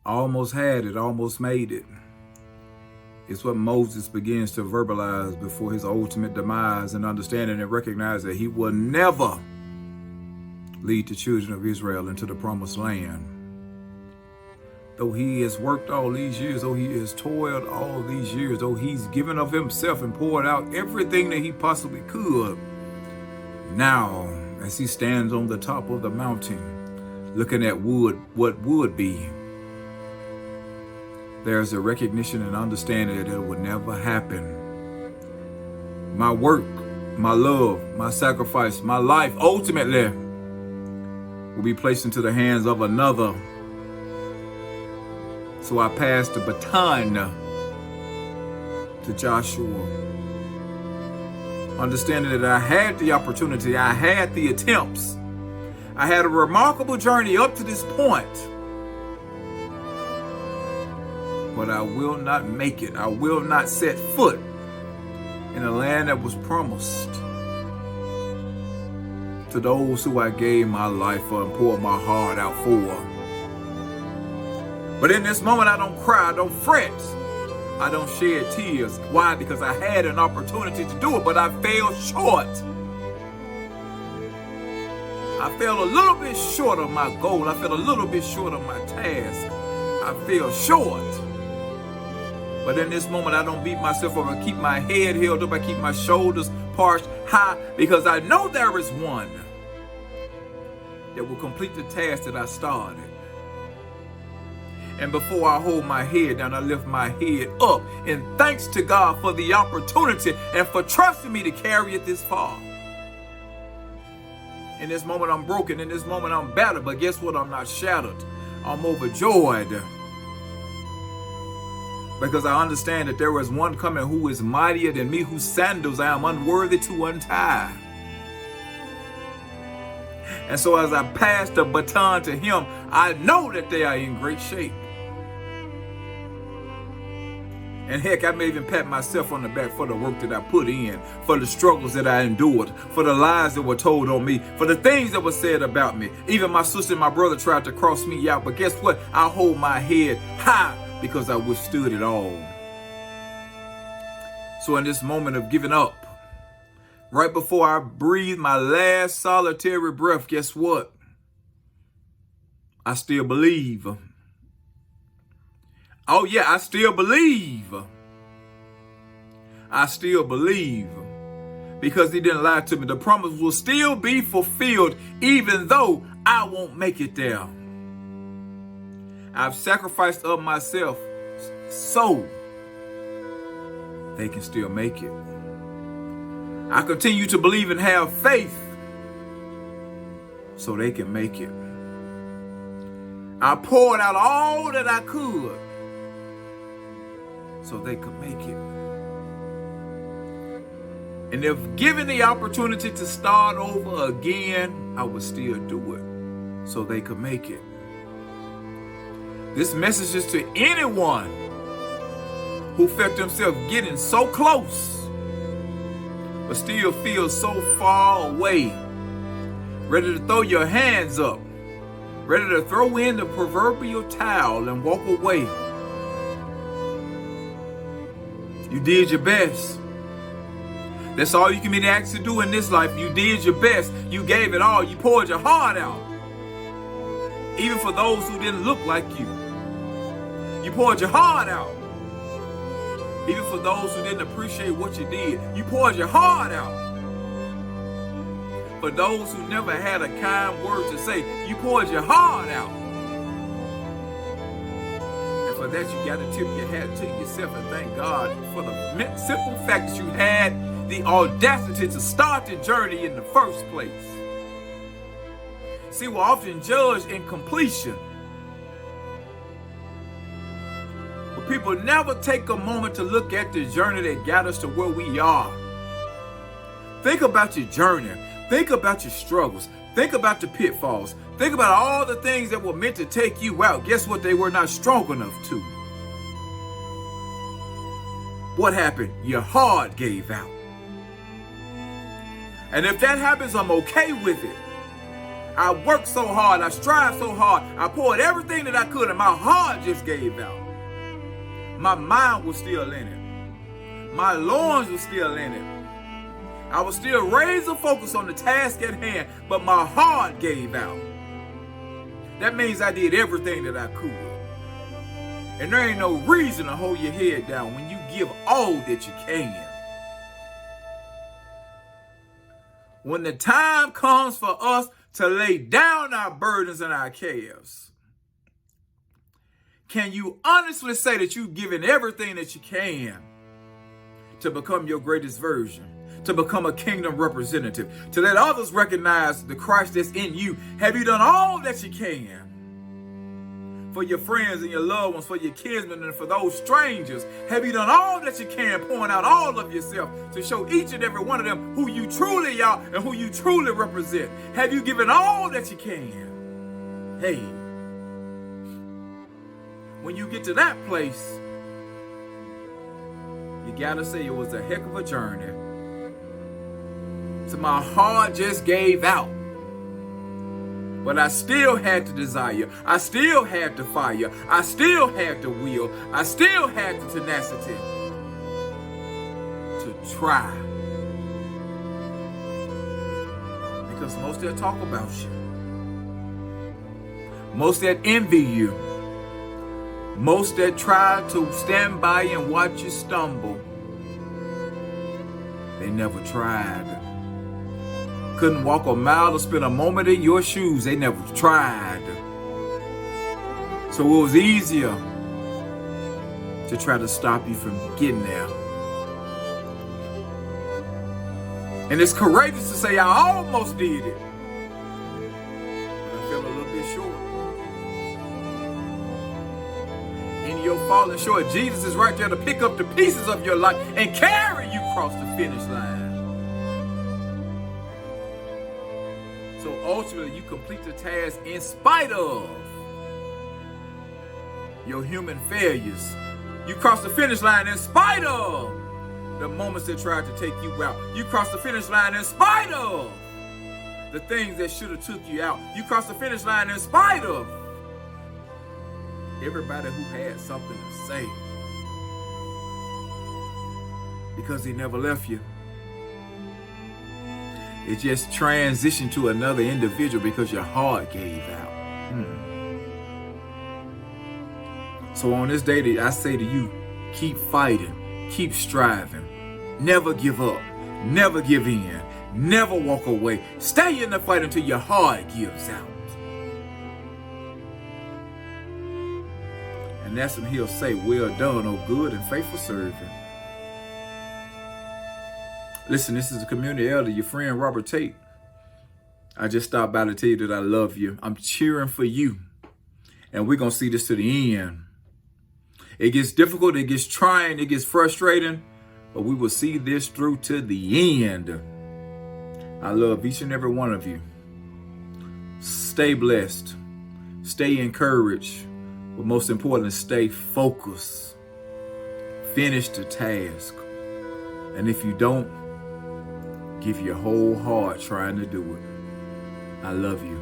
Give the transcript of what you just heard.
almost had it, almost made it. It's what Moses begins to verbalize before his ultimate demise, and understanding and recognize that he will never lead the children of Israel into the promised land. Though he has worked all these years, though he has toiled all these years, though he's given of himself and poured out everything that he possibly could, now, as he stands on the top of the mountain, looking at what would be, there's a recognition and understanding that it would never happen. My work, my love, my sacrifice, my life, ultimately, will be placed into the hands of another. So I passed the baton to Joshua, understanding that I had the opportunity, I had the attempts, I had a remarkable journey up to this point, but I will not make it. I will not set foot in a land that was promised to those who I gave my life for and poured my heart out for. But in this moment, I don't cry, I don't fret, I don't shed tears. Why? Because I had an opportunity to do it, but I fell short. I fell a little bit short of my goal. I fell a little bit short of my task. I fell short. But in this moment, I don't beat myself up. I keep my head held up. I keep my shoulders parched high, because I know there is one that will complete the task that I started. And before I hold my head down, I lift my head up in thanks to God for the opportunity and for trusting me to carry it this far. In this moment, I'm broken. In this moment, I'm battered. But guess what? I'm not shattered. I'm overjoyed. Because I understand that there is one coming who is mightier than me, whose sandals I am unworthy to untie. And so as I pass the baton to him, I know that they are in great shape. And heck, I may even pat myself on the back for the work that I put in, for the struggles that I endured, for the lies that were told on me, for the things that were said about me. Even my sister and my brother tried to cross me out, but guess what? I hold my head high because I withstood it all. So in this moment of giving up, right before I breathe my last solitary breath, guess what? I still believe. Oh yeah, I still believe. I still believe. Because he didn't lie to me. The promise will still be fulfilled even though I won't make it there. I've sacrificed of myself so they can still make it. I continue to believe and have faith so they can make it. I poured out all that I could so they could make it. And if given the opportunity to start over again, I would still do it so they could make it. This message is to anyone who felt themselves getting so close, but still feel so far away, ready to throw your hands up, ready to throw in the proverbial towel and walk away. You did your best. That's all you can be asked to do in this life. You did your best. You gave it all. You poured your heart out. Even for those who didn't look like you. You poured your heart out. Even for those who didn't appreciate what you did. You poured your heart out. For those who never had a kind word to say, you poured your heart out. And for that, you got to tip your hat to yourself and thank God for the simple fact that you had the audacity to start the journey in the first place. See, we're often judged in completion, but people never take a moment to look at the journey that got us to where we are. Think about your journey. Think about your struggles. Think about the pitfalls. Think about all the things that were meant to take you out. Guess what? They were not strong enough to. What happened? Your heart gave out. And if that happens, I'm okay with it. I worked so hard. I strived so hard. I poured everything that I could, and my heart just gave out. My mind was still in it. My loins were still in it. I was still razor focused on the task at hand, but my heart gave out. That means I did everything that I could. And there ain't no reason to hold your head down when you give all that you can. When the time comes for us to lay down our burdens and our cares, can you honestly say that you've given everything that you can to become your greatest version, to become a kingdom representative, to let others recognize the Christ that's in you? Have you done all that you can for your friends and your loved ones, for your kinsmen and for those strangers? Have you done all that you can, pouring out all of yourself to show each and every one of them who you truly are and who you truly represent? Have you given all that you can? Hey, when you get to that place, you gotta say it was a heck of a journey. So my heart just gave out. But I still had the desire. I still had the fire. I still had the will. I still had the tenacity to try. Because most that talk about you, most that envy you, most that try to stand by and watch you stumble, they never tried. Couldn't walk a mile or spend a moment in your shoes. They never tried. So it was easier to try to stop you from getting there. And it's courageous to say, I almost did it, but I fell a little bit short. In your falling short, Jesus is right there to pick up the pieces of your life and carry you across the finish line. So ultimately, you complete the task in spite of your human failures. You cross the finish line in spite of the moments that tried to take you out. You cross the finish line in spite of the things that should have took you out. You cross the finish line in spite of everybody who had something to say, because he never left you. It just transitioned to another individual because your heart gave out. So on this day, I say to you, keep fighting, keep striving, never give up, never give in, never walk away. Stay in the fight until your heart gives out. And that's when he'll say, well done, O good and faithful servant. Listen, this is the community elder, your friend Robert Tate. I just stopped by to tell you that I love you. I'm cheering for you. And we're going to see this to the end. It gets difficult, it gets trying, it gets frustrating, but we will see this through to the end. I love each and every one of you. Stay blessed. Stay encouraged. But most importantly, stay focused. Finish the task. And if you don't, give your whole heart trying to do it. I love you.